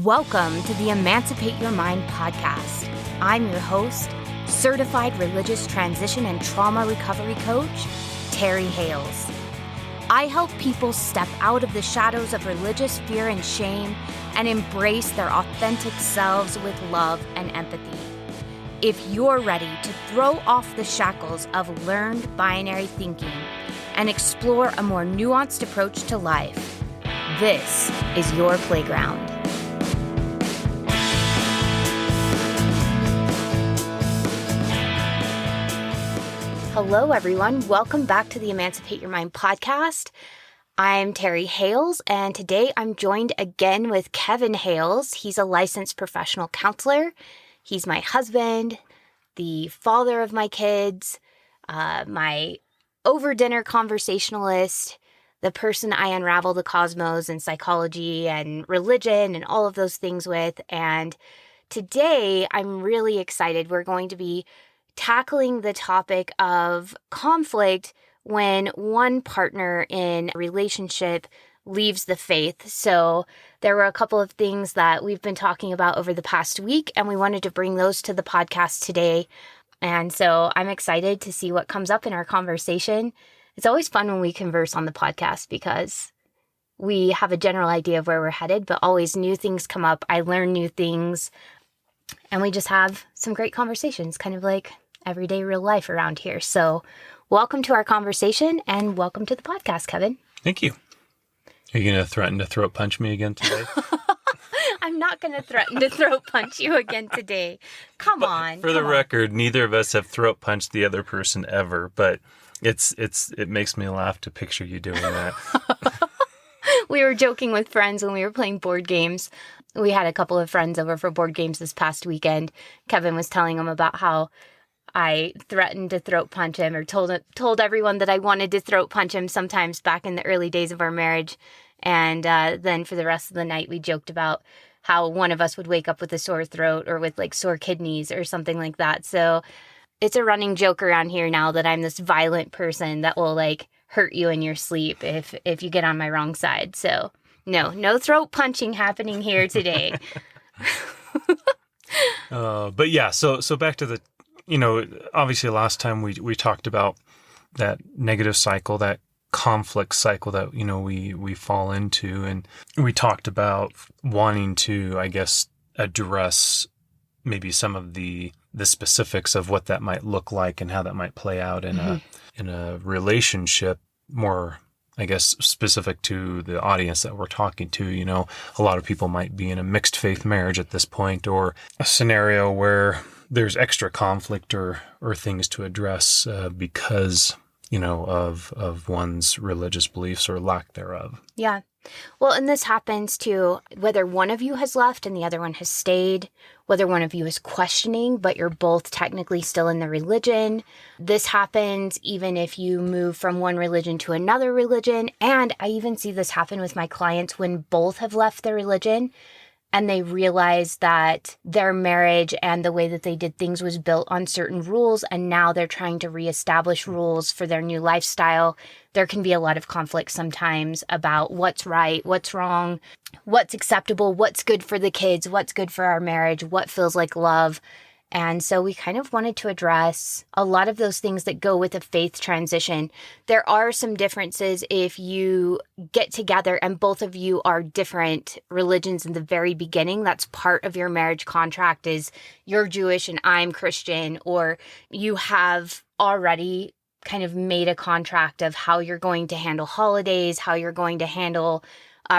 Welcome to the Emancipate Your Mind podcast. I'm your host, certified religious transition and trauma recovery coach, Terry Hales. I help people step out of the shadows of religious fear and shame and embrace their authentic selves with love and empathy. If you're ready to throw off the shackles of learned binary thinking and explore a more nuanced approach to life, this is your playground. Hello, everyone. Welcome back to the Emancipate Your Mind podcast. I'm Terry Hales, and today I'm joined again with Kevin Hales. He's a licensed professional counselor. He's my husband, the father of my kids, my over-dinner conversationalist, the person I unravel the cosmos and psychology and religion and all of those things with. And today I'm really excited. We're going to be tackling the topic of conflict when one partner in a relationship leaves the faith. So there were a couple of things that we've been talking about over the past week, and we wanted to bring those to the podcast today. And so I'm excited to see what comes up in our conversation. It's always fun when we converse on the podcast because we have a general idea of where we're headed, but always new things come up. I learn new things, and we just have some great conversations, kind of like everyday real life around here. So welcome to our conversation and welcome to the podcast, Kevin. Thank you. Are you going to threaten to throat punch me again today? I'm not going to threaten to throat punch you again today. Come on. For the record, neither of us have throat punched the other person ever, but it makes me laugh to picture you doing that. We were joking with friends when we were playing board games. We had a couple of friends over for board games this past weekend. Kevin was telling them about how I threatened to throat punch him, or told everyone that I wanted to throat punch him sometimes back in the early days of our marriage. And then for the rest of the night, we joked about how one of us would wake up with a sore throat or with like sore kidneys or something like that. So it's a running joke around here now that I'm this violent person that will like hurt you in your sleep if you get on my wrong side. So no throat punching happening here today. But yeah, so back to the, obviously last time we talked about that negative cycle, that conflict cycle that, we fall into. And we talked about wanting to, I guess, address maybe some of the specifics of what that might look like and how that might play out in a relationship, more, I guess, specific to the audience that we're talking to. A lot of people might be in a mixed faith marriage at this point, or a scenario where there's extra conflict or things to address because, of one's religious beliefs or lack thereof. Yeah. Well, and this happens to whether one of you has left and the other one has stayed, whether one of you is questioning, but you're both technically still in the religion. This happens even if you move from one religion to another religion. And I even see this happen with my clients when both have left their religion and they realize that their marriage and the way that they did things was built on certain rules, and now they're trying to reestablish rules for their new lifestyle. There can be a lot of conflict sometimes about what's right, what's wrong, what's acceptable, what's good for the kids, what's good for our marriage, what feels like love. And so we kind of wanted to address a lot of those things that go with a faith transition. There are some differences if you get together and both of you are different religions in the very beginning. That's part of your marriage contract, is you're Jewish and I'm Christian, or you have already kind of made a contract of how you're going to handle holidays, how you're going to handle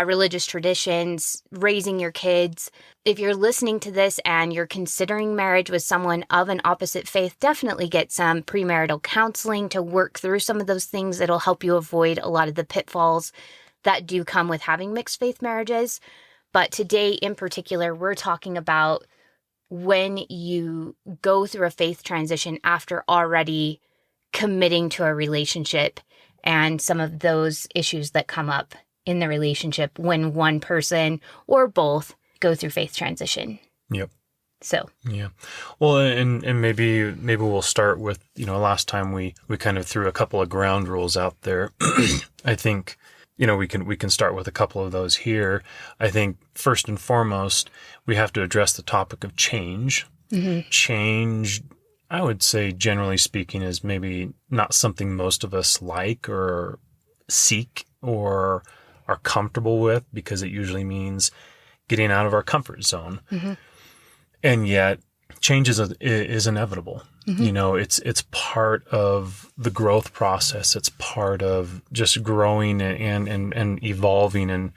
religious traditions, raising your kids. If you're listening to this and you're considering marriage with someone of an opposite faith, definitely get some premarital counseling to work through some of those things. It'll help you avoid a lot of the pitfalls that do come with having mixed faith marriages. But today in particular, we're talking about when you go through a faith transition after already committing to a relationship and some of those issues that come up in the relationship when one person or both go through faith transition. Yep. So. Yeah. Well, and maybe we'll start with, last time we kind of threw a couple of ground rules out there. I think we can start with a couple of those here. I think first and foremost, we have to address the topic of change. Mm-hmm. Change, I would say, generally speaking, is maybe not something most of us like or seek or are comfortable with, because it usually means getting out of our comfort zone. Mm-hmm. And yet change is inevitable. Mm-hmm. It's part of the growth process. It's part of just growing and evolving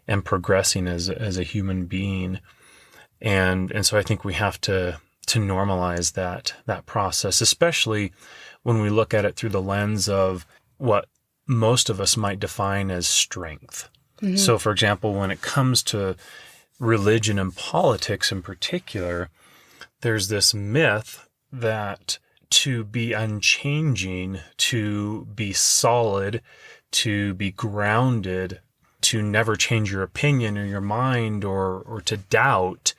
and progressing as a human being. And so I think we have to normalize that process, especially when we look at it through the lens of what most of us might define as strength. Mm-hmm. So, for example, when it comes to religion and politics in particular, there's this myth that to be unchanging, to be solid, to be grounded, to never change your opinion or your mind or to doubt,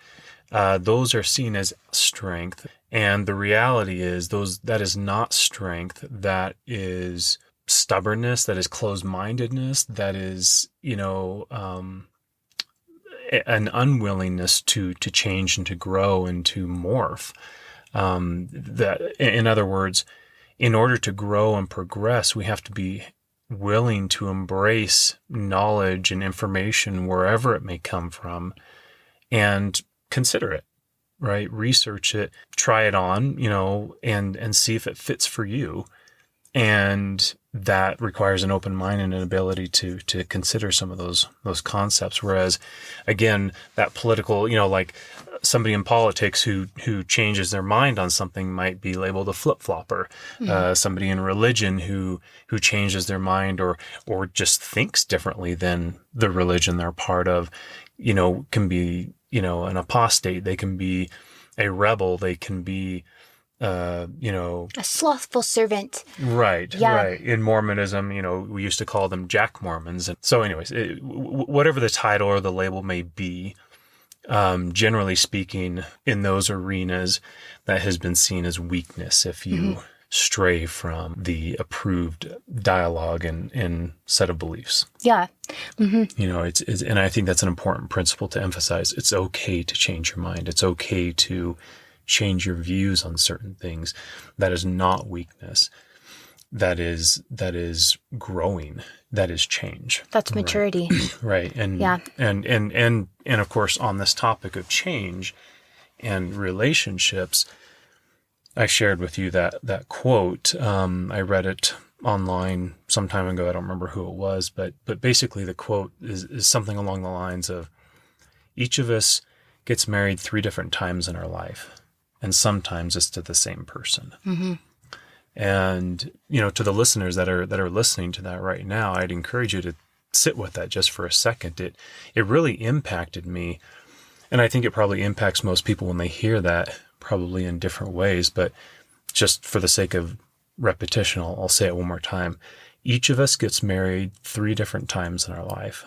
those are seen as strength. And the reality is that is not strength. That is stubbornness. That is closed-mindedness. That is, an unwillingness to change and to grow and to morph. That, in other words, in order to grow and progress, we have to be willing to embrace knowledge and information wherever it may come from and consider it, right? Research it, try it on, and see if it fits for you. And that requires an open mind and an ability to consider some of those concepts. Whereas, again, that political, like somebody in politics who changes their mind on something might be labeled a flip-flopper. Mm-hmm. Somebody in religion who changes their mind or just thinks differently than the religion they're part of, can be, an apostate. They can be a rebel. They can be, a slothful servant. Right. Yeah. Right. In Mormonism, we used to call them Jack Mormons. And so anyways, whatever the title or the label may be, generally speaking, in those arenas, that has been seen as weakness if you mm-hmm. stray from the approved dialogue and set of beliefs. Yeah. Mm-hmm. It's and I think that's an important principle to emphasize. It's okay to change your mind. It's okay to change your views on certain things. That is not weakness. That is growing. That is change. That's maturity. Right. And yeah. And of course, on this topic of change and relationships, I shared with you that quote. I read it online some time ago. I don't remember who it was, but basically the quote is something along the lines of, each of us gets married 3 different times in our life. And sometimes it's to the same person. Mm-hmm. And, to the listeners that are listening to that right now, I'd encourage you to sit with that just for a second. It really impacted me. And I think it probably impacts most people when they hear that, probably in different ways. But just for the sake of repetition, I'll say it one more time. Each of us gets married 3 different times in our life.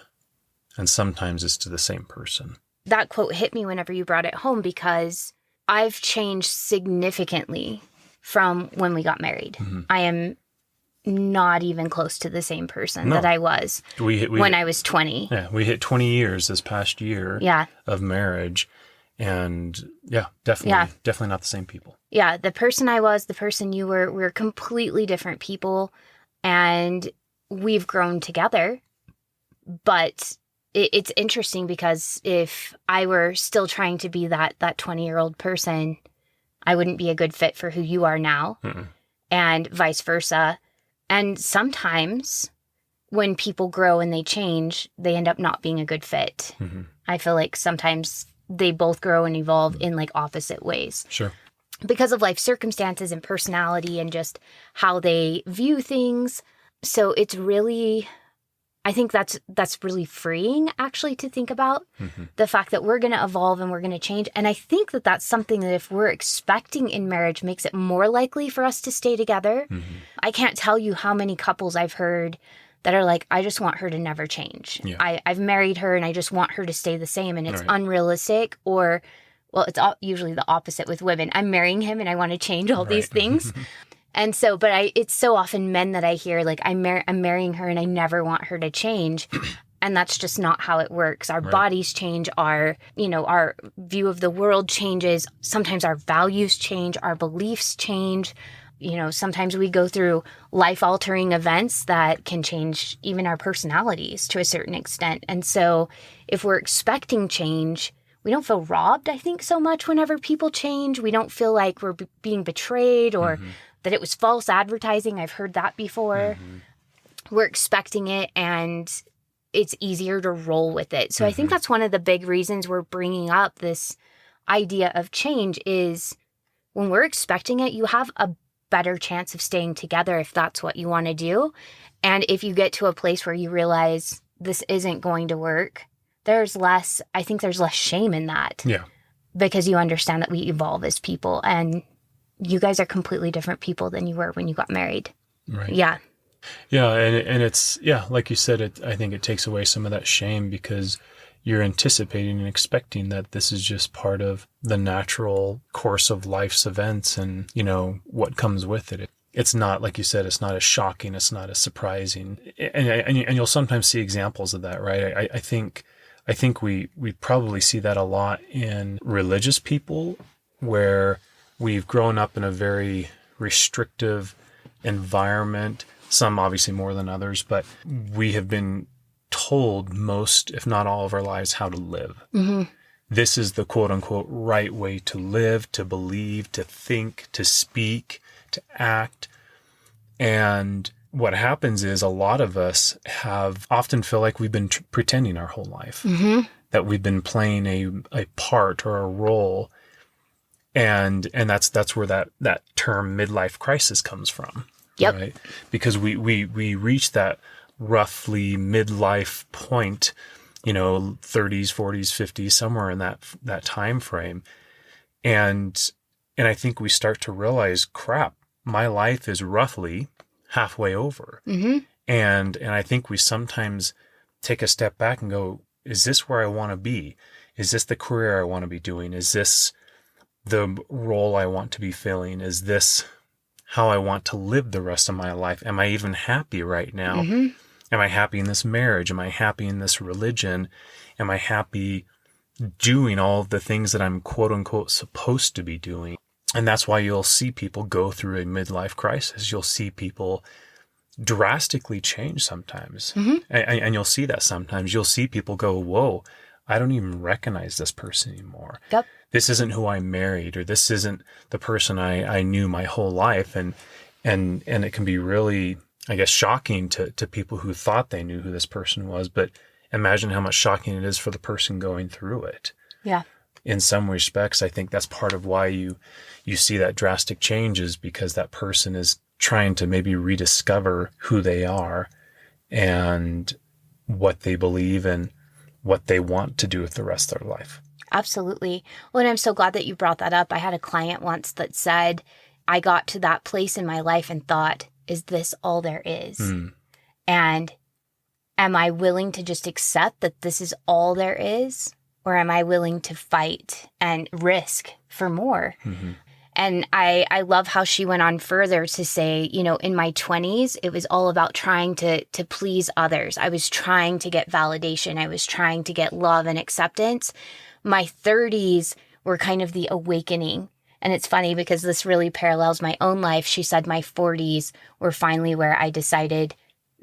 And sometimes it's to the same person. That quote hit me whenever you brought it home, because I've changed significantly from when we got married. Mm-hmm. I am not even close to the same person that I was when I was 20. Yeah, we hit 20 years this past year of marriage. And definitely not the same people. Yeah, the person I was, the person you were, we're completely different people. And we've grown together. But it's interesting, because if I were still trying to be that 20-year-old person, I wouldn't be a good fit for who you are now. Mm-mm. And vice versa. And sometimes when people grow and they change, they end up not being a good fit. Mm-hmm. I feel like sometimes they both grow and evolve in like opposite ways. Sure. Because of life circumstances and personality and just how they view things. So it's really, I think that's really freeing, actually, to think about. Mm-hmm. The fact that we're going to evolve and we're going to change. And I think that that's something that if we're expecting in marriage makes it more likely for us to stay together. Mm-hmm. I can't tell you how many couples I've heard that are like, I just want her to never change. Yeah. I've married her and I just want her to stay the same. And it's unrealistic. Or, well, it's usually the opposite with women. I'm marrying him and I want to change all these things. And so, it's so often men that I hear, like, I'm marrying her and I never want her to change. And that's just not how it works. Our bodies change, our view of the world changes. Sometimes our values change, our beliefs change. Sometimes we go through life-altering events that can change even our personalities to a certain extent. And so if we're expecting change, we don't feel robbed, I think, so much whenever people change. We don't feel like we're being betrayed or that it was false advertising. I've heard that before. We're expecting it, and it's easier to roll with it. So I think that's one of the big reasons we're bringing up this idea of change is when we're expecting it, you have a better chance of staying together if that's what you want to do. And if you get to a place where you realize this isn't going to work, I think there's less shame in that. Yeah. Because you understand that we evolve as people, and you guys are completely different people than you were when you got married. Right. Yeah. Yeah. And it's, like you said, I think it takes away some of that shame because you're anticipating and expecting that this is just part of the natural course of life's events and, what comes with it. It's not, like you said, it's not as shocking. It's not as surprising. And you'll sometimes see examples of that, right? I think we probably see that a lot in religious people where we've grown up in a very restrictive environment, some obviously more than others, but we have been told most, if not all of our lives, how to live. This is the quote unquote right way to live, to believe, to think, to speak, to act. And what happens is a lot of us often feel like we've been pretending our whole life, that we've been playing a part or a role. And that's where that term midlife crisis comes from. Yep. Right? Because we reach that roughly midlife point, 30s, 40s, 50s, somewhere in that time frame. And I think we start to realize, crap, my life is roughly halfway over. And I think we sometimes take a step back and go, is this where I want to be? Is this the career I want to be doing? Is this the role I want to be filling? Is this how I want to live the rest of my life? Am I even happy right now? Am I happy in this marriage? Am I happy in this religion? Am I happy doing all of the things that I'm quote unquote supposed to be doing? And that's why you'll see people go through a midlife crisis. You'll see people drastically change sometimes. And you'll see that sometimes. You'll see people go, whoa, I don't even recognize this person anymore. Yep. This isn't who I married, or this isn't the person I knew my whole life. And it can be really, I guess, shocking to people who thought they knew who this person was. But imagine how much shocking it is for the person going through it. Yeah. In some respects, I think that's part of why you see that drastic change, is because that person is trying to maybe rediscover who they are and what they believe and what they want to do with the rest of their life. Absolutely. Well, and I'm so glad that you brought that up. I had a client once that said, I got to that place in my life and thought, is this all there is? And am I willing to just accept that this is all there is? Or am I willing to fight and risk for more? And I love how she went on further to say, in my 20s, it was all about trying to please others. I was trying to get validation. I was trying to get love and acceptance. My 30s were kind of the awakening. And it's funny because this really parallels my own life. She said my 40s were finally where I decided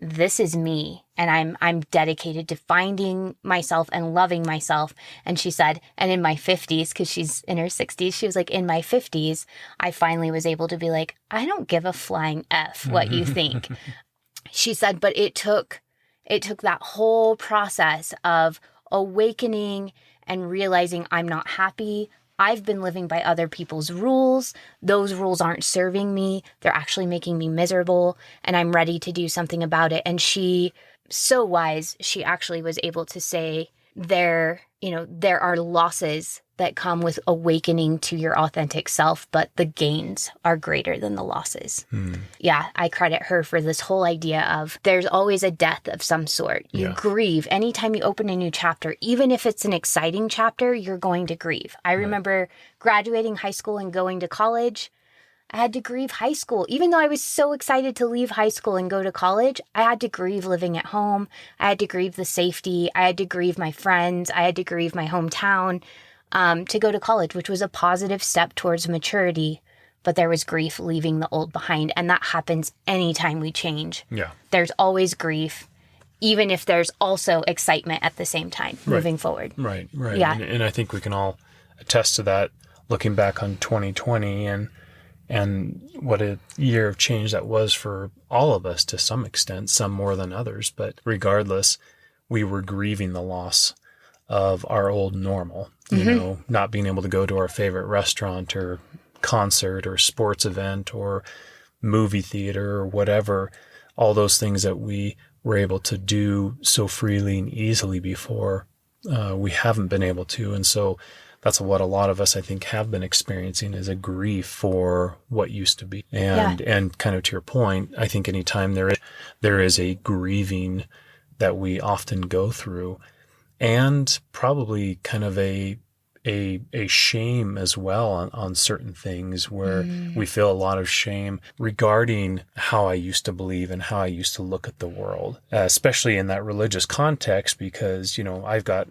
this is me, and I'm dedicated to finding myself and loving myself. And she said, and in my 50s, because she's in her 60s, she was like, in my 50s, I finally was able to be like, I don't give a flying F what you think. She said, but it took that whole process of awakening and realizing I'm not happy. I've been living by other people's rules. Those rules aren't serving me. They're actually making me miserable, and I'm ready to do something about it. And she, so wise, she actually was able to say there are losses that come with awakening to your authentic self, but the gains are greater than the losses. Yeah, I credit her for this whole idea of there's always a death of some sort. You grieve. Anytime you open a new chapter, even if it's an exciting chapter, you're going to grieve. I remember graduating high school and going to college, I had to grieve high school. Even though I was so excited to leave high school and go to college, I had to grieve living at home. I had to grieve the safety. I had to grieve my friends. I had to grieve my hometown to go to college, which was a positive step towards maturity. But there was grief leaving the old behind. And that happens anytime we change. Yeah. There's always grief, even if there's also excitement at the same time moving forward. Right. Yeah. And I think we can all attest to that looking back on 2020 and what a year of change that was for all of us to some extent, some more than others. But regardless, we were grieving the loss of our old normal, you know, not being able to go to our favorite restaurant or concert or sports event or movie theater or whatever, all those things that we were able to do so freely and easily before, we haven't been able to. And so that's what a lot of us, I think, have been experiencing, is a grief for what used to be. And kind of to your point, I think anytime there is a grieving that we often go through, and probably kind of a shame as well on certain things, where we feel a lot of shame regarding how I used to believe and how I used to look at the world, especially in that religious context, because, you know, I've got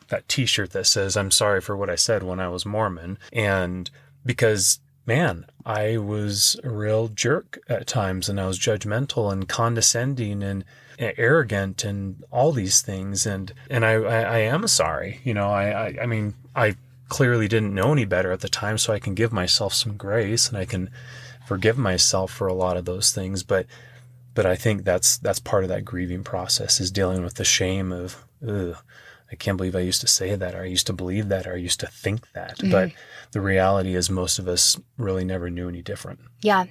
that t-shirt that says, "I'm sorry for what I said when I was Mormon." And because, man, I was a real jerk at times, and I was judgmental and condescending and arrogant and all these things. And I am sorry. You know, I mean, I clearly didn't know any better at the time, so I can give myself some grace and I can forgive myself for a lot of those things. But I think that's part of that grieving process, is dealing with the shame of, I can't believe I used to say that, or I used to believe that, or I used to think that. But the reality is most of us really never knew any different. Yeah.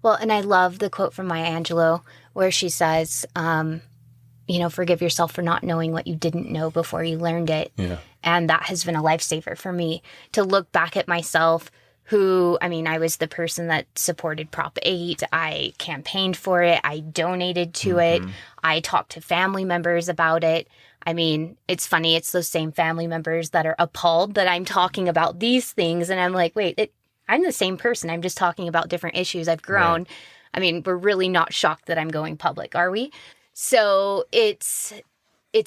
Well, and I love the quote from Maya Angelou where she says, you know, forgive yourself for not knowing what you didn't know before you learned it. Yeah. And that has been a lifesaver for me, to look back at myself, who, I mean, I was the person that supported Prop 8. I campaigned for it. I donated to it. I talked to family members about it. I mean, it's funny. It's those same family members that are appalled that I'm talking about these things. And I'm like, wait, I'm the same person. I'm just talking about different issues. I've grown. Right. I mean, we're really not shocked that I'm going public, are we? So it's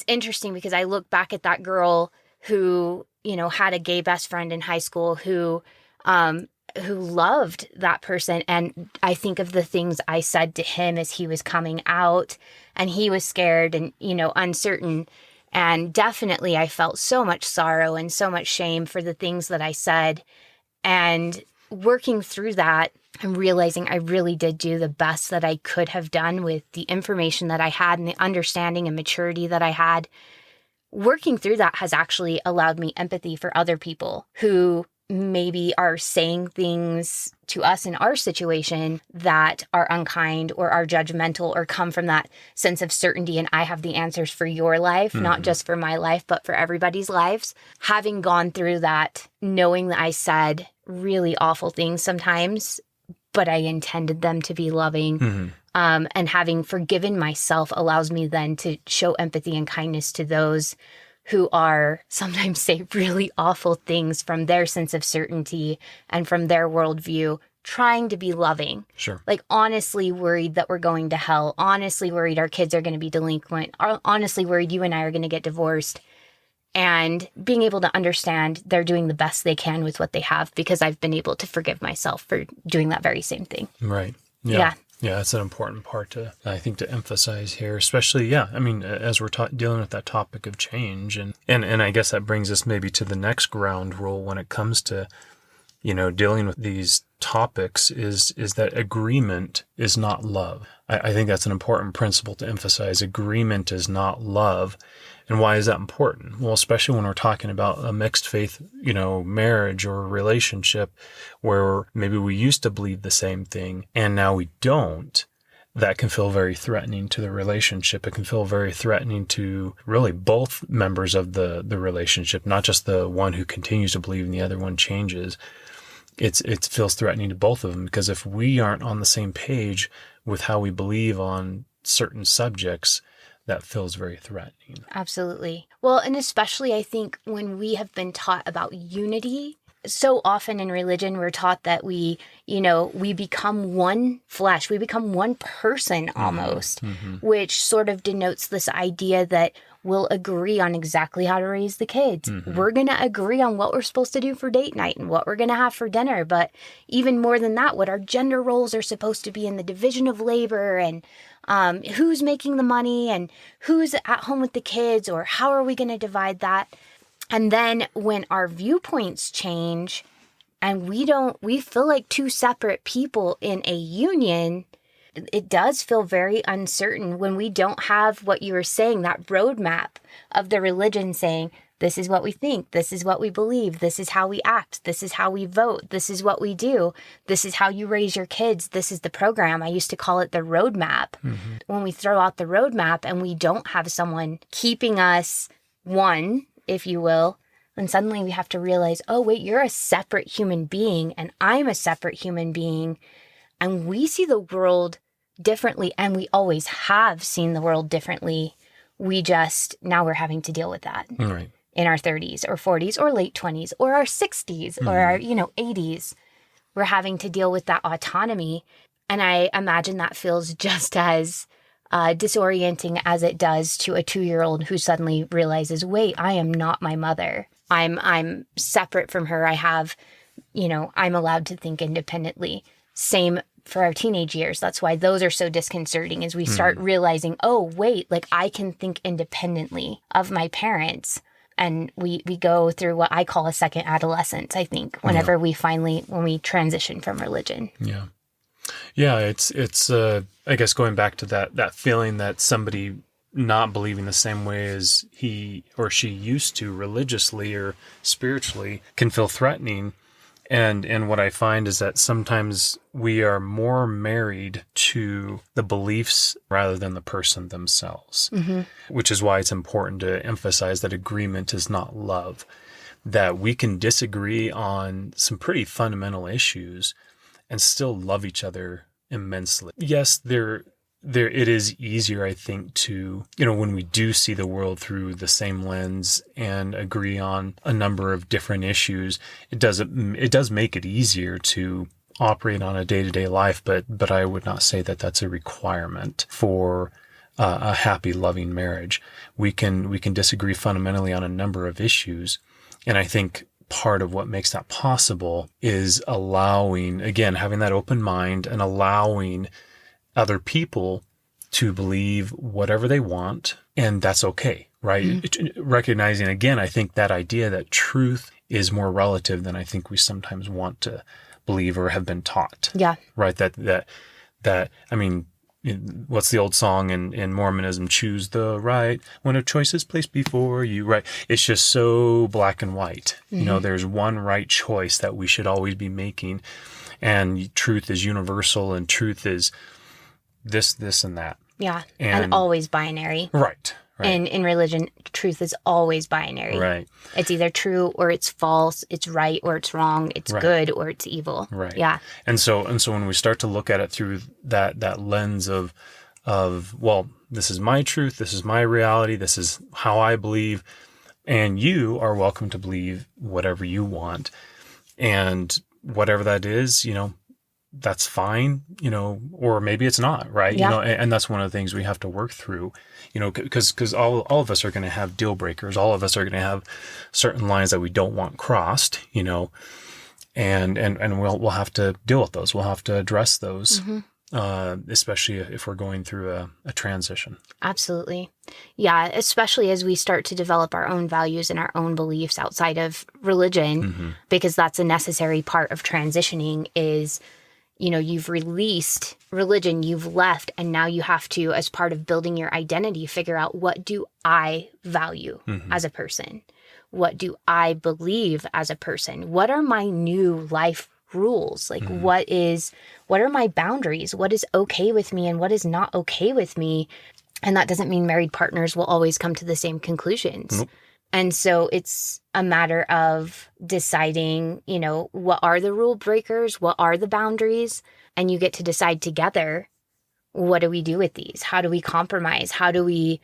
interesting, because I look back at that girl who, you know, had a gay best friend in high school who loved that person. And I think of the things I said to him as he was coming out, and he was scared and, you know, uncertain. And definitely I felt so much sorrow and so much shame for the things that I said. And working through that and realizing I really did do the best that I could have done with the information that I had and the understanding and maturity that I had. Working through that has actually allowed me empathy for other people who maybe are saying things to us in our situation that are unkind or are judgmental or come from that sense of certainty, and I have the answers for your life, not just for my life, but for everybody's lives. Having gone through that, knowing that I said really awful things sometimes, but I intended them to be loving, and having forgiven myself allows me then to show empathy and kindness to those who are sometimes say really awful things from their sense of certainty and from their worldview, trying to be loving. Sure. Like honestly worried that we're going to hell, honestly worried our kids are going to be delinquent, honestly worried you and I are going to get divorced. And being able to understand they're doing the best they can with what they have, because I've been able to forgive myself for doing that very same thing. Right. Yeah. Yeah, that's an important part to, I think, to emphasize here, especially, I mean, as we're dealing with that topic of change. And I guess that brings us maybe to the next ground rule when it comes to, you know, dealing with these topics is that agreement is not love. I think that's an important principle to emphasize. Agreement is not love. And why is that important? Well, especially when we're talking about a mixed faith, you know, marriage or relationship where maybe we used to believe the same thing and now we don't. That can feel very threatening to the relationship. It can feel very threatening to really both members of the relationship, not just the one who continues to believe and the other one changes. It feels threatening to both of them, because if we aren't on the same page with how we believe on certain subjects, that feels very threatening. Absolutely. Well, and especially I think when we have been taught about unity so often in religion, we're taught that we become one flesh, we become one person almost, which sort of denotes this idea that we'll agree on exactly how to raise the kids. We're going to agree on what we're supposed to do for date night and what we're going to have for dinner. But even more than that, what our gender roles are supposed to be in the division of labor, and who's making the money and who's at home with the kids, or how are we going to divide that? And then when our viewpoints change and we feel like two separate people in a union, it does feel very uncertain when we don't have what you were saying, that roadmap of the religion saying, this is what we think, this is what we believe, this is how we act, this is how we vote, this is what we do, this is how you raise your kids, this is the program. I used to call it the roadmap. When we throw out the roadmap and we don't have someone keeping us one, if you will, then suddenly we have to realize, oh, wait, you're a separate human being and I'm a separate human being. And we see the world differently, and we always have seen the world differently. Now we're having to deal with that in our 30s or 40s or late 20s or our 60s or our, 80s. We're having to deal with that autonomy. And I imagine that feels just as disorienting as it does to a 2-year-old who suddenly realizes, wait, I am not my mother. I'm separate from her. I have, I'm allowed to think independently. Same for our teenage years. That's why those are so disconcerting, as we start realizing, oh, wait, like I can think independently of my parents. And we go through what I call a second adolescence, I think, whenever when we transition from religion. Yeah. Yeah, it's I guess going back to that feeling that somebody not believing the same way as he or she used to religiously or spiritually can feel threatening. And what I find is that sometimes we are more married to the beliefs rather than the person themselves, which is why it's important to emphasize that agreement is not love, that we can disagree on some pretty fundamental issues and still love each other immensely. Yes, it is easier, I think, to, when we do see the world through the same lens and agree on a number of different issues, it does make it easier to operate on a day-to-day life, but I would not say that that's a requirement for a happy, loving marriage. We can disagree fundamentally on a number of issues, and I think part of what makes that possible is allowing, again, having that open mind and allowing other people to believe whatever they want, and that's okay, right? Recognizing, again, I think that idea that truth is more relative than I think we sometimes want to believe or have been taught. Yeah. Right? That I mean, what's the old song in Mormonism? Choose the right when a choice is placed before you, right? It's just so black and white. There's one right choice that we should always be making, and truth is universal, and truth is this, and that. Yeah. And always binary. Right. And in religion, truth is always binary. Right. It's either true or it's false. It's right or it's wrong. It's good or it's evil. Right. Yeah. And so when we start to look at it through that lens of, well, this is my truth, this is my reality, this is how I believe, and you are welcome to believe whatever you want. And whatever that is, that's fine, or maybe it's not, right? Yeah. And that's one of the things we have to work through, because all of us are going to have deal breakers. All of us are going to have certain lines that we don't want crossed, and we'll have to deal with those. We'll have to address those, especially if we're going through a transition. Absolutely. Yeah. Especially as we start to develop our own values and our own beliefs outside of religion, because that's a necessary part of transitioning is, you've released religion, you've left, and now you have to, as part of building your identity, figure out, what do I value as a person? What do I believe as a person? What are my new life rules? Like, what are my boundaries? What is okay with me and what is not okay with me? And that doesn't mean married partners will always come to the same conclusions. Nope. And so it's a matter of deciding, what are the rule breakers? What are the boundaries? And you get to decide together, what do we do with these? How do we compromise? Do we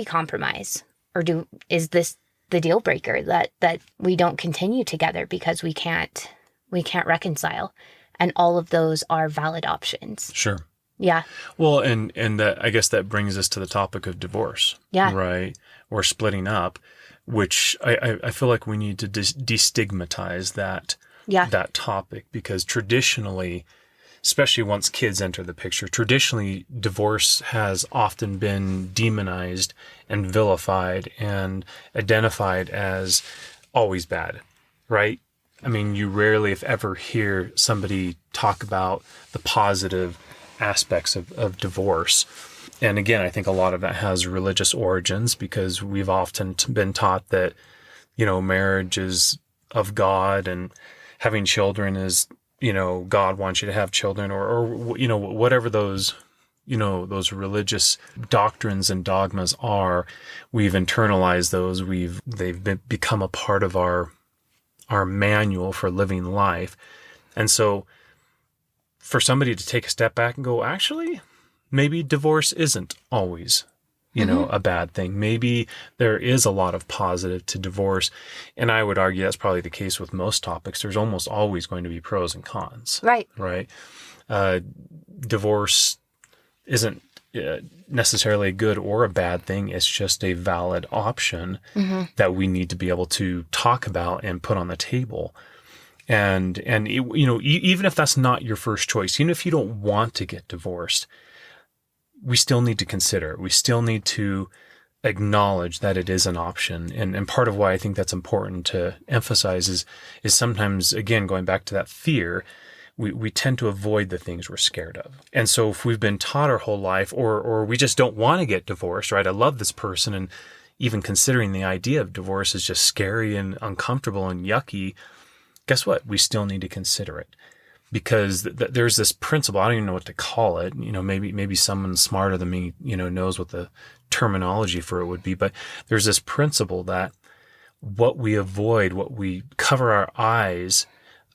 compromise? Or is this the deal breaker, that we don't continue together because we can't reconcile. And all of those are valid options. Sure. Yeah. Well, and that, I guess that brings us to the topic of divorce. Yeah. Right. Or splitting up, which I feel like we need to destigmatize that topic, because traditionally, especially once kids enter the picture, traditionally divorce has often been demonized and vilified and identified as always bad, right? I mean, you rarely, if ever, hear somebody talk about the positive aspects of divorce. And again, I think a lot of that has religious origins, because we've often been taught that, marriage is of God and having children is, God wants you to have children, or whatever those religious doctrines and dogmas are. We've internalized those. They've become a part of our manual for living life. And so for somebody to take a step back and go, actually, maybe divorce isn't always, a bad thing. Maybe there is a lot of positive to divorce. And I would argue that's probably the case with most topics. There's almost always going to be pros and cons. Right. Right. Divorce isn't necessarily a good or a bad thing. It's just a valid option that we need to be able to talk about and put on the table. And even if that's not your first choice, even if you don't want to get divorced, we still need to consider it. We still need to acknowledge that it is an option. And part of why I think that's important to emphasize is sometimes, again, going back to that fear, we tend to avoid the things we're scared of. And so if we've been taught our whole life, or we just don't want to get divorced, right? I love this person, and even considering the idea of divorce is just scary and uncomfortable and yucky, guess what? We still need to consider it, because there's this principle. I don't even know what to call it. Maybe someone smarter than me, knows what the terminology for it would be. But there's this principle that what we avoid, what we cover our eyes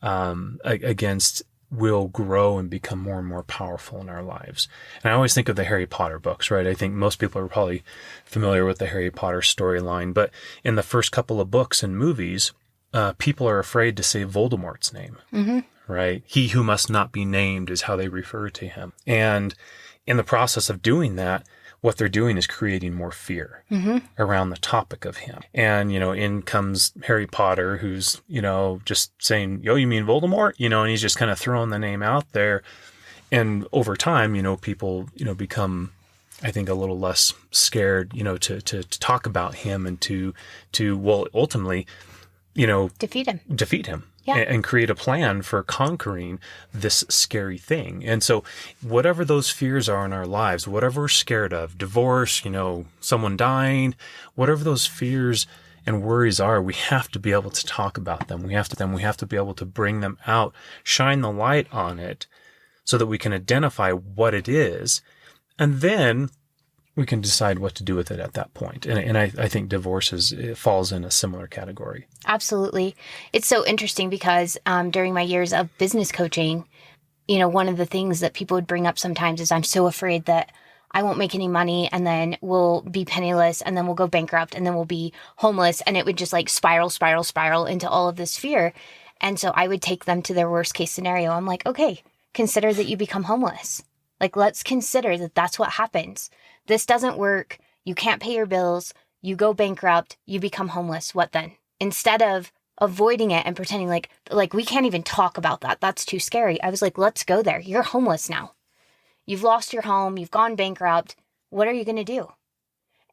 against, will grow and become more and more powerful in our lives. And I always think of the Harry Potter books, right? I think most people are probably familiar with the Harry Potter storyline. But in the first couple of books and movies, people are afraid to say Voldemort's name, right? He who must not be named is how they refer to him. And in the process of doing that, what they're doing is creating more fear around the topic of him. And, in comes Harry Potter, who's, just saying, yo, you mean Voldemort? And he's just kind of throwing the name out there. And over time, people, become, I think, a little less scared, to talk about him and to ultimately, defeat him. Yeah. And create a plan for conquering this scary thing. And so whatever those fears are in our lives, whatever we're scared of, divorce, someone dying, whatever those fears and worries are, we have to be able to talk about them. We have to be able to bring them out, shine the light on it so that we can identify what it is. And then we can decide what to do with it at that point. And I think divorce falls in a similar category. Absolutely. It's so interesting because during my years of business coaching, one of the things that people would bring up sometimes is, I'm so afraid that I won't make any money, and then we'll be penniless, and then we'll go bankrupt, and then we'll be homeless. And it would just like spiral into all of this fear. And so I would take them to their worst case scenario. I'm like, okay, consider that you become homeless. Like, let's consider that that's what happens. This doesn't work. You can't pay your bills. You go bankrupt. You become homeless. What then? Instead of avoiding it and pretending like we can't even talk about that. That's too scary. I was like, let's go there. You're homeless now. You've lost your home. You've gone bankrupt. What are you going to do?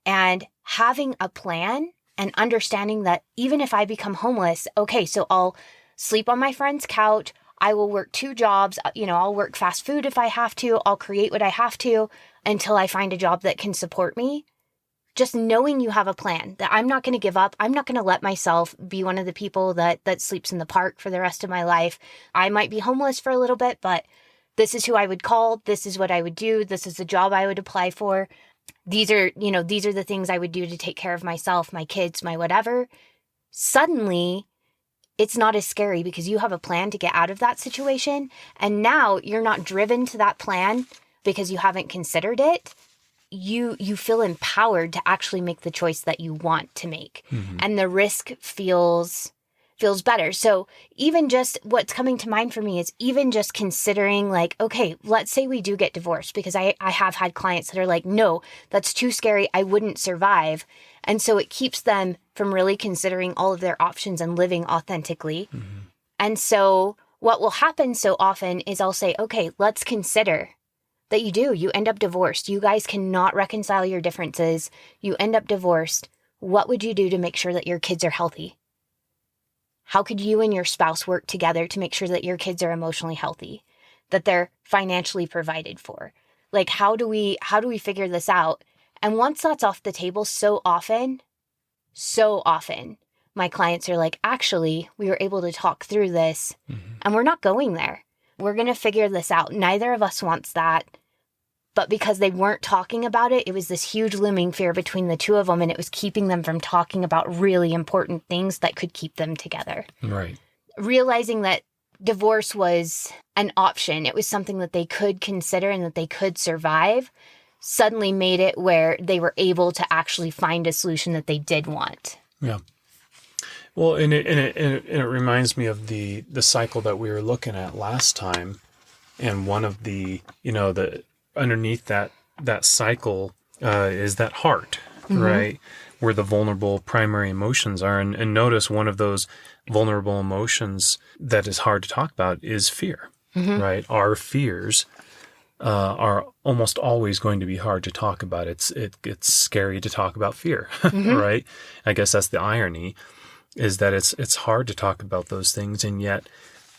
And having a plan and understanding that even if I become homeless, okay, so I'll sleep on my friend's couch. I will work 2 jobs. I'll work fast food if I have to. I'll create what I have to until I find a job that can support me. Just knowing you have a plan, that I'm not going to give up. I'm not going to let myself be one of the people that sleeps in the park for the rest of my life. I might be homeless for a little bit, but this is who I would call. This is what I would do. This is the job I would apply for. These are the things I would do to take care of myself, my kids, my whatever. Suddenly, it's not as scary because you have a plan to get out of that situation. And now you're not driven to that plan because you haven't considered it. you feel empowered to actually make the choice that you want to make. And the risk feels better. So even just what's coming to mind for me is even just considering like, okay, let's say we do get divorced, because I have had clients that are like, no, that's too scary. I wouldn't survive. And so it keeps them from really considering all of their options and living authentically. And so what will happen so often is I'll say, okay, let's consider that you end up divorced. You guys cannot reconcile your differences. You end up divorced. What would you do to make sure that your kids are healthy? How could you and your spouse work together to make sure that your kids are emotionally healthy, that they're financially provided for? Like, how do we figure this out? And once that's off the table, so often, my clients are like, actually, we were able to talk through this and we're not going there. We're going to figure this out. Neither of us wants that. But because they weren't talking about it, it was this huge looming fear between the two of them, and it was keeping them from talking about really important things that could keep them together. Right. Realizing that divorce was an option, it was something that they could consider and that they could survive, suddenly made it where they were able to actually find a solution that they did want. Yeah. Well, and it reminds me of the cycle that we were looking at last time, and one of the underneath that cycle is that heart, right, where the vulnerable primary emotions are, and notice one of those vulnerable emotions that is hard to talk about is fear, right? Our fears are almost always going to be hard to talk about. It's scary to talk about fear, right? I guess that's the irony. Is that it's hard to talk about those things, and yet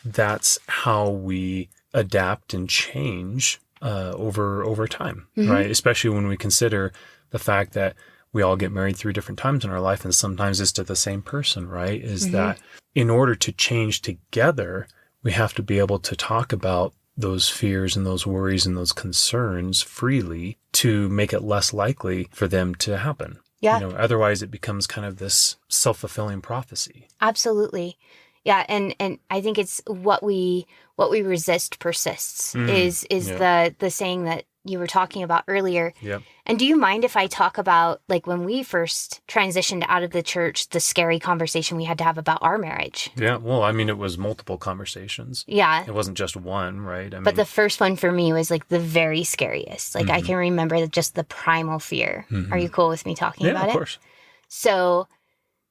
that's how we adapt and change over time, right? Especially when we consider the fact that we all get married 3 different times in our life, and sometimes it's to the same person, right? Is that in order to change together, we have to be able to talk about those fears and those worries and those concerns freely to make it less likely for them to happen. Yeah. Otherwise it becomes kind of this self-fulfilling prophecy. Absolutely. Yeah. And I think it's what we resist persists is the saying that you were talking about earlier. Yep. And do you mind if I talk about, like, when we first transitioned out of the church, the scary conversation we had to have about our marriage? Yeah. Well, I mean, it was multiple conversations. Yeah. It wasn't just one, right? But the first one for me was like the very scariest. Like I can remember just the primal fear. Are you cool with me talking about it? Yeah, of course. So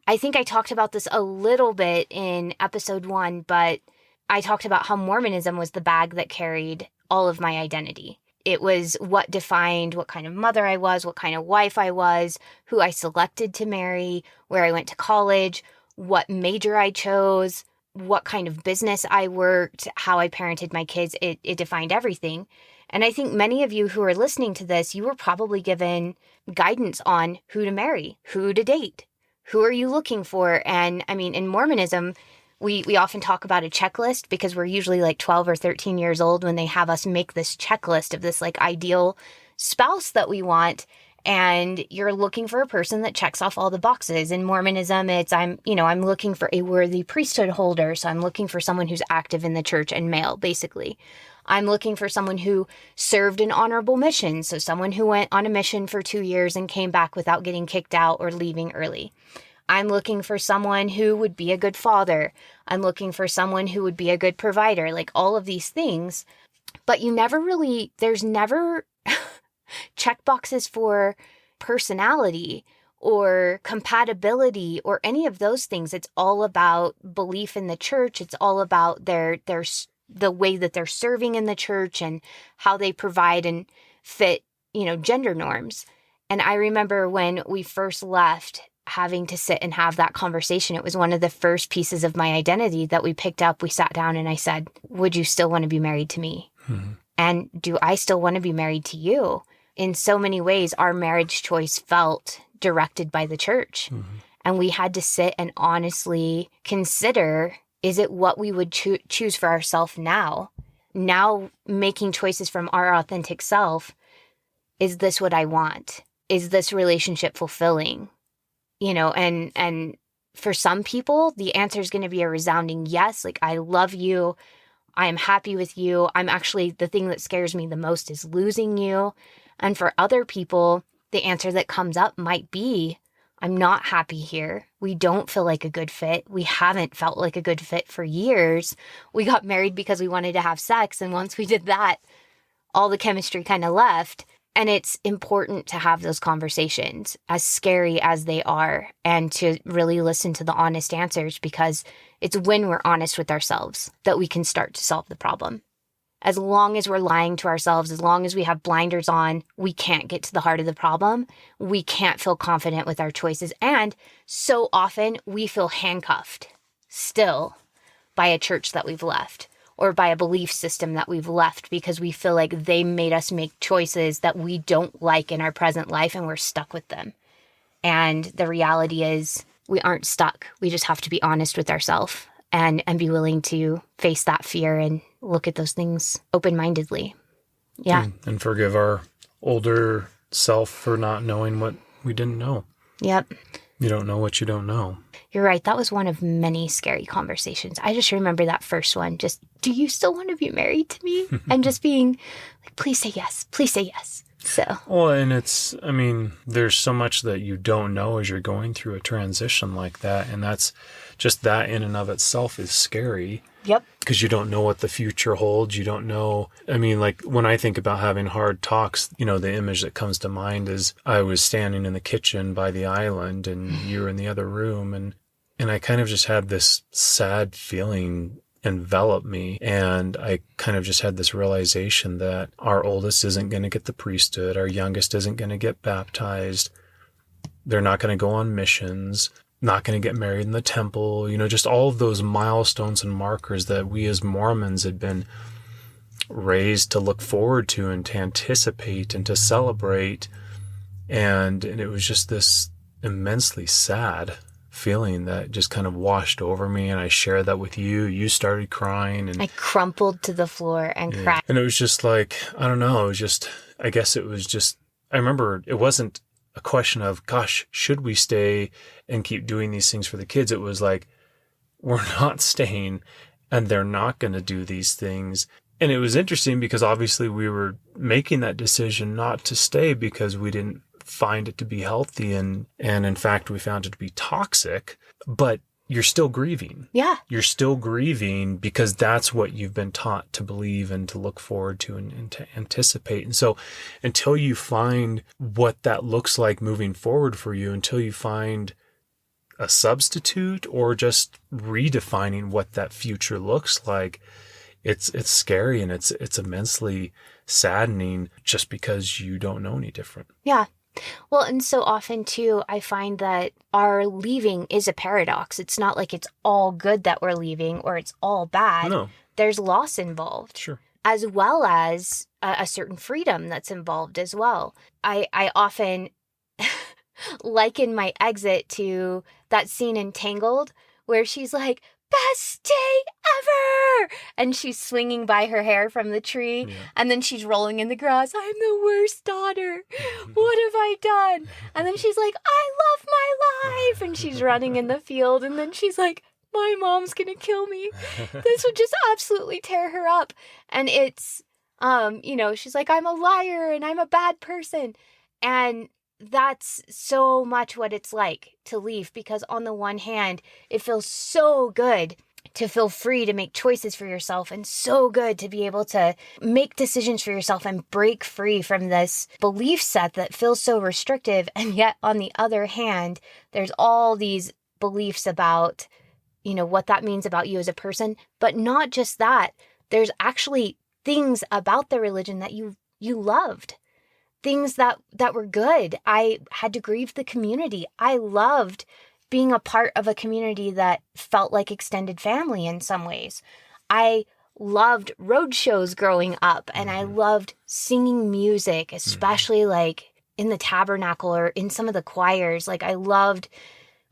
I think I talked about this a little bit in episode 1, but I talked about how Mormonism was the bag that carried all of my identity. It was what defined what kind of mother I was, what kind of wife I was, who I selected to marry, where I went to college, what major I chose, what kind of business I worked, how I parented my kids. It defined everything. And I think many of you who are listening to this, you were probably given guidance on who to marry, who to date, who are you looking for. And I mean, in Mormonism, we often talk about a checklist because we're usually like 12 or 13 years old when they have us make this checklist of this like ideal spouse that we want. And you're looking for a person that checks off all the boxes. In Mormonism, it's I'm looking for a worthy priesthood holder. So I'm looking for someone who's active in the church and male, basically. I'm looking for someone who served an honorable mission. So someone who went on a mission for 2 years and came back without getting kicked out or leaving early. I'm looking for someone who would be a good father. I'm looking for someone who would be a good provider, like all of these things. But there's never check boxes for personality or compatibility or any of those things. It's all about belief in the church. It's all about the way that they're serving in the church and how they provide and fit, gender norms. And I remember when we first left, having to sit and have that conversation. It was one of the first pieces of my identity that we picked up. We sat down and I said, would you still want to be married to me? And do I still want to be married to you? In so many ways, our marriage choice felt directed by the church. And we had to sit and honestly consider, is it what we would choose for ourselves now? Now making choices from our authentic self, is this what I want? Is this relationship fulfilling? And for some people, the answer is going to be a resounding yes. Like, I love you. I am happy with you. The thing that scares me the most is losing you. And for other people, the answer that comes up might be, I'm not happy here. We don't feel like a good fit. We haven't felt like a good fit for years. We got married because we wanted to have sex. And once we did that, all the chemistry kind of left. And it's important to have those conversations, as scary as they are, and to really listen to the honest answers, because it's when we're honest with ourselves that we can start to solve the problem. As long as we're lying to ourselves, as long as we have blinders on, we can't get to the heart of the problem. We can't feel confident with our choices. And so often we feel handcuffed still by a church that we've left, or by a belief system that we've left, because we feel like they made us make choices that we don't like in our present life, and we're stuck with them. And the reality is we aren't stuck. We just have to be honest with ourselves and be willing to face that fear and look at those things open-mindedly. Yeah. And forgive our older self for not knowing what we didn't know. Yep. You don't know what you don't know. You're right. That was one of many scary conversations. I just remember that first one. Just, do you still want to be married to me? And just being like, please say yes. Please say yes. So. Well, and there's so much that you don't know as you're going through a transition like that. And that's just that in and of itself is scary. Yep. Because you don't know what the future holds. You don't know. Like when I think about having hard talks, the image that comes to mind is I was standing in the kitchen by the island and you were in the other room. And I kind of just had this sad feeling envelop me. And I kind of just had this realization that our oldest isn't going to get the priesthood. Our youngest isn't going to get baptized. They're not going to go on missions. Not going to get married in the temple, just all of those milestones and markers that we as Mormons had been raised to look forward to and to anticipate and to celebrate. And it was just this immensely sad feeling that just kind of washed over me. And I shared that with you. You started crying. And I crumpled to the floor and cried. And it was just like, I don't know, I guess it was just, I remember it wasn't a question of, gosh, should we stay and keep doing these things for the kids? It was like, we're not staying and they're not going to do these things. And it was interesting because obviously we were making that decision not to stay because we didn't find it to be healthy. And in fact, we found it to be toxic, but you're still grieving. Yeah. You're still grieving because that's what you've been taught to believe and to look forward to and to anticipate. And so until you find what that looks like moving forward for you, until you find a substitute or just redefining what that future looks like, it's scary and it's immensely saddening just because you don't know any different. Yeah. Well, and so often too, I find that our leaving is a paradox. It's not like it's all good that we're leaving or it's all bad. No. There's loss involved. Sure. As well as a certain freedom that's involved as well. I often liken my exit to that scene in Tangled where she's like, best day ever! And she's swinging by her hair from the tree. Yeah. And then she's rolling in the grass. I'm the worst daughter. What have I done? And then she's like, I love my life. And she's running in the field. And then she's like, my mom's going to kill me. This would just absolutely tear her up. And it's, she's like, I'm a liar and I'm a bad person. And that's so much what it's like to leave, because on the one hand, it feels so good to feel free to make choices for yourself and so good to be able to make decisions for yourself and break free from this belief set that feels so restrictive. And yet on the other hand, there's all these beliefs about, what that means about you as a person, but not just that. There's actually things about the religion that you loved. Things that were good. I had to grieve the community. I loved being a part of a community that felt like extended family in some ways. I loved road shows growing up, and I loved singing music, especially like in the tabernacle or in some of the choirs. Like I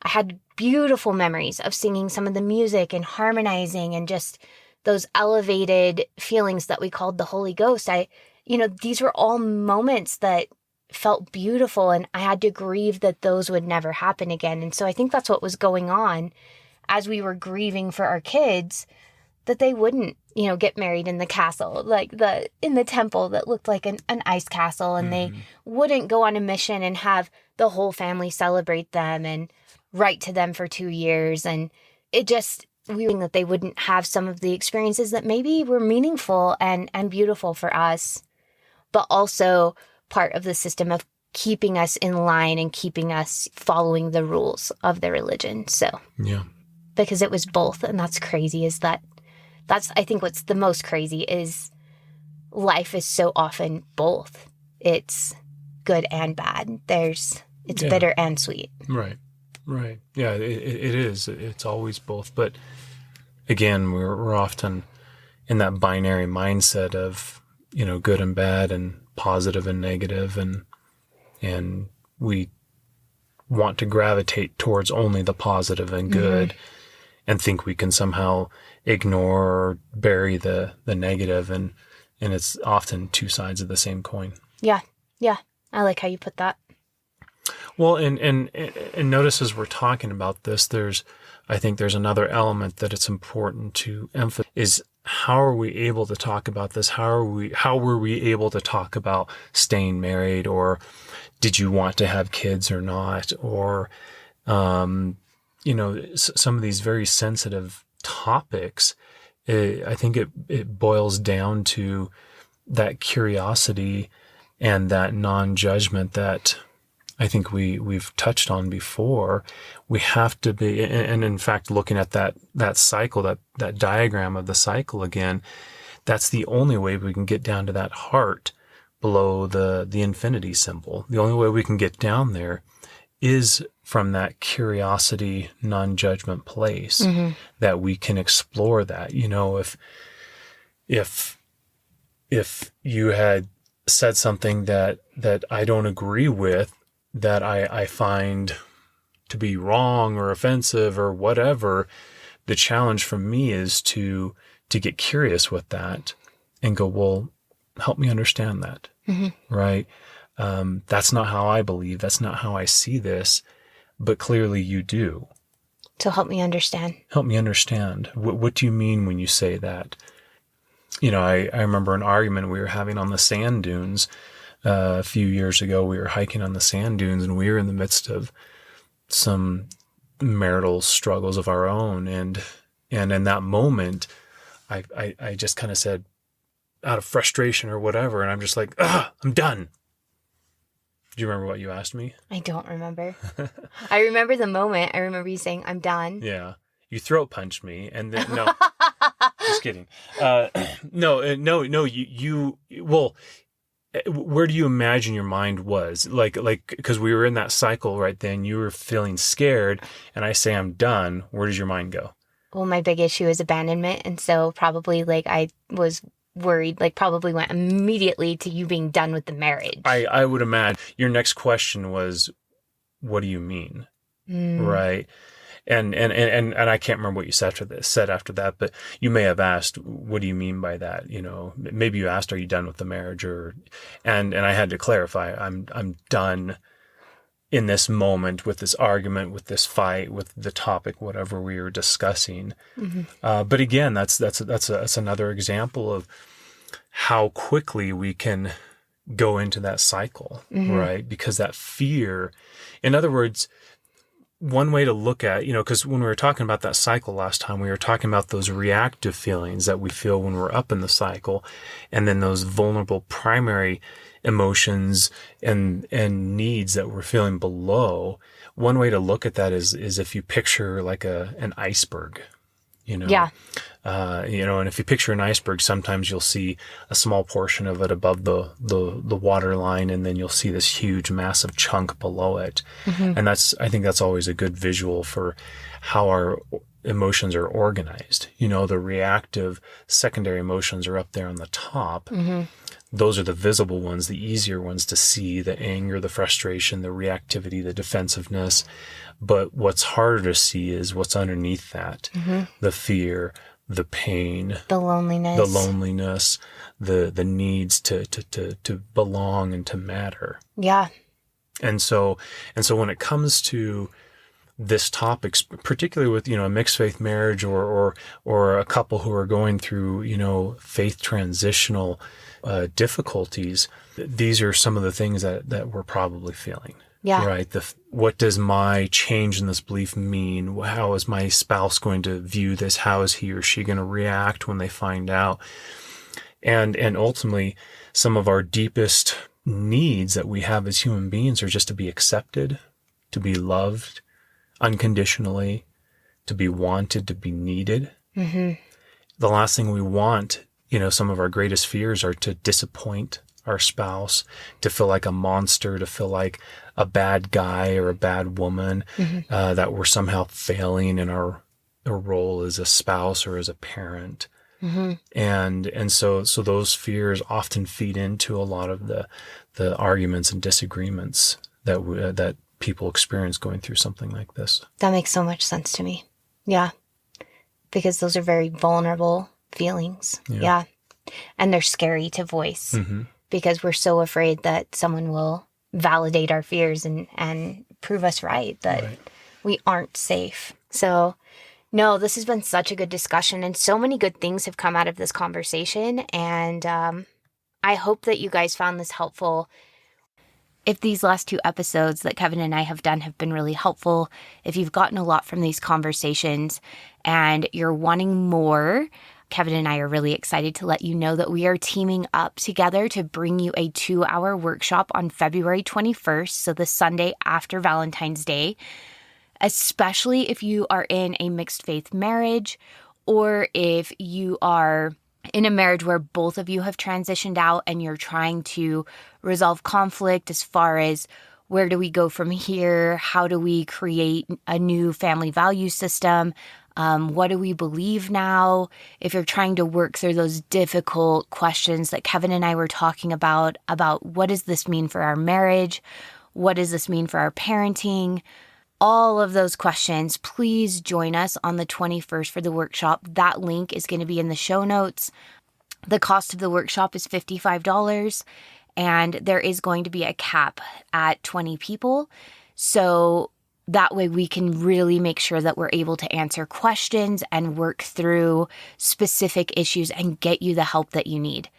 had beautiful memories of singing some of the music and harmonizing and just those elevated feelings that we called the Holy Ghost. These were all moments that felt beautiful, and I had to grieve that those would never happen again. And so I think that's what was going on as we were grieving for our kids. that they wouldn't, get married in the castle, like in the temple that looked like an ice castle, and they wouldn't go on a mission and have the whole family celebrate them and write to them for 2 years. And it just, we think that they wouldn't have some of the experiences that maybe were meaningful and beautiful for us, but also part of the system of keeping us in line and keeping us following the rules of the religion. So, yeah, because it was both. And that's crazy, that's, I think what's the most crazy is life is so often both. It's good and bad. It's bitter and sweet. Right. Yeah, it is. It's always both. But again, we're often in that binary mindset of, good and bad and positive and negative, and we want to gravitate towards only the positive and good, and think we can somehow ignore or bury the negative, and it's often two sides of the same coin. Yeah. I like how you put that. Well, and notice as we're talking about this, I think there's another element that it's important to emphasize is how are we able to talk about this? How were we able to talk about staying married, or did you want to have kids or not? Or, some of these very sensitive topics, I think it boils down to that curiosity and that non-judgment that I think we've touched on before. We have to be, and in fact, looking at that cycle, that diagram of the cycle again, that's the only way we can get down to that heart below the infinity symbol. The only way we can get down there is from that curiosity, non-judgment place, that we can explore that. If you had said something that I don't agree with, that I find to be wrong or offensive or whatever, the challenge for me is to get curious with that and go, well, help me understand that. Right? That's not how I believe. That's not how I see this, but clearly you do. So help me understand. Help me understand. What do you mean when you say that? I remember an argument we were having on the sand dunes a few years ago. We were hiking on the sand dunes, and we were in the midst of some marital struggles of our own. And in that moment, I just kind of said, out of frustration or whatever, and I'm just like, I'm done. Do you remember what you asked me? I don't remember. I remember the moment. I remember you saying, I'm done. Yeah. You throat punched me, and then, no, just kidding. No, well, where do you imagine your mind was? Like, because we were in that cycle right then, you were feeling scared, and I say, I'm done. Where does your mind go? Well, my big issue is abandonment. And so probably I was worried, probably went immediately to you being done with the marriage. I would imagine your next question was, what do you mean? Right. And I can't remember what you said after that, but you may have asked, what do you mean by that? Maybe you asked, are you done with the marriage? And I had to clarify, I'm done in this moment with this argument, with this fight, with the topic, whatever we were discussing. But again, that's another example of how quickly we can go into that cycle, right? Because that fear, in other words, one way to look at, because when we were talking about that cycle last time, we were talking about those reactive feelings that we feel when we're up in the cycle, and then those vulnerable primary emotions and needs that we're feeling below. One way to look at that is if you picture like an iceberg, Yeah. And if you picture an iceberg, sometimes you'll see a small portion of it above the water line, and then you'll see this huge, massive chunk below it. And I think that's always a good visual for how our emotions are organized. The reactive secondary emotions are up there on the top. Those are the visible ones, the easier ones to see: the anger, the frustration, the reactivity, the defensiveness. But what's harder to see is what's underneath that: the fear, the pain, The loneliness, the needs to belong and to matter. Yeah. And so when it comes to this topic, particularly with, a mixed faith marriage or a couple who are going through, faith transitional difficulties. These are some of the things that we're probably feeling. Yeah. Right. What does my change in this belief mean? How is my spouse going to view this? How is he or she going to react when they find out? And ultimately, some of our deepest needs that we have as human beings are just to be accepted, to be loved unconditionally, to be wanted, to be needed. Mm-hmm. The last thing we want, some of our greatest fears are to disappoint our spouse, to feel like a monster, to feel like a bad guy or a bad woman, that we're somehow failing in our role as a spouse or as a parent. Mm-hmm. And so those fears often feed into a lot of the arguments and disagreements that people experience going through something like this. That makes so much sense to me. Yeah. Because those are very vulnerable feelings. Yeah. And they're scary to voice. Mm-hmm. Because we're so afraid that someone will validate our fears and prove us right, that we aren't safe. So, no, this has been such a good discussion, and so many good things have come out of this conversation. And I hope that you guys found this helpful. If these last 2 episodes that Kevin and I have done have been really helpful, if you've gotten a lot from these conversations and you're wanting more, Kevin and I are really excited to let you know that we are teaming up together to bring you a 2-hour workshop on February 21st, so the Sunday after Valentine's Day, especially if you are in a mixed faith marriage or if you are in a marriage where both of you have transitioned out and you're trying to resolve conflict as far as where do we go from here? How do we create a new family value system? What do we believe now? If you're trying to work through those difficult questions that Kevin and I were talking about what does this mean for our marriage? What does this mean for our parenting? All of those questions, please join us on the 21st for the workshop. That link is going to be in the show notes. The cost of the workshop is $55, and there is going to be a cap at 20 people. So that way we can really make sure that we're able to answer questions and work through specific issues and get you the help that you need.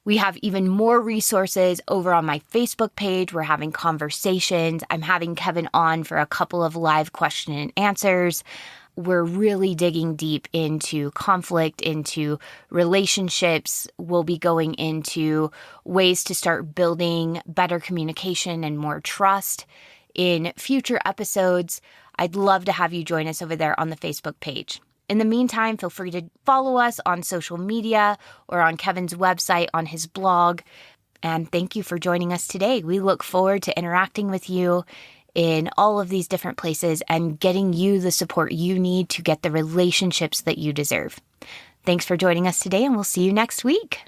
We have even more resources over on my Facebook page. We're having conversations. I'm having Kevin on for a couple of live question and answers. We're really digging deep into conflict, into relationships. We'll be going into ways to start building better communication and more trust in future episodes. I'd love to have you join us over there on the Facebook page. In the meantime, feel free to follow us on social media or on Kevin's website, on his blog. And thank you for joining us today. We look forward to interacting with you in all of these different places and getting you the support you need to get the relationships that you deserve. Thanks for joining us today, and we'll see you next week.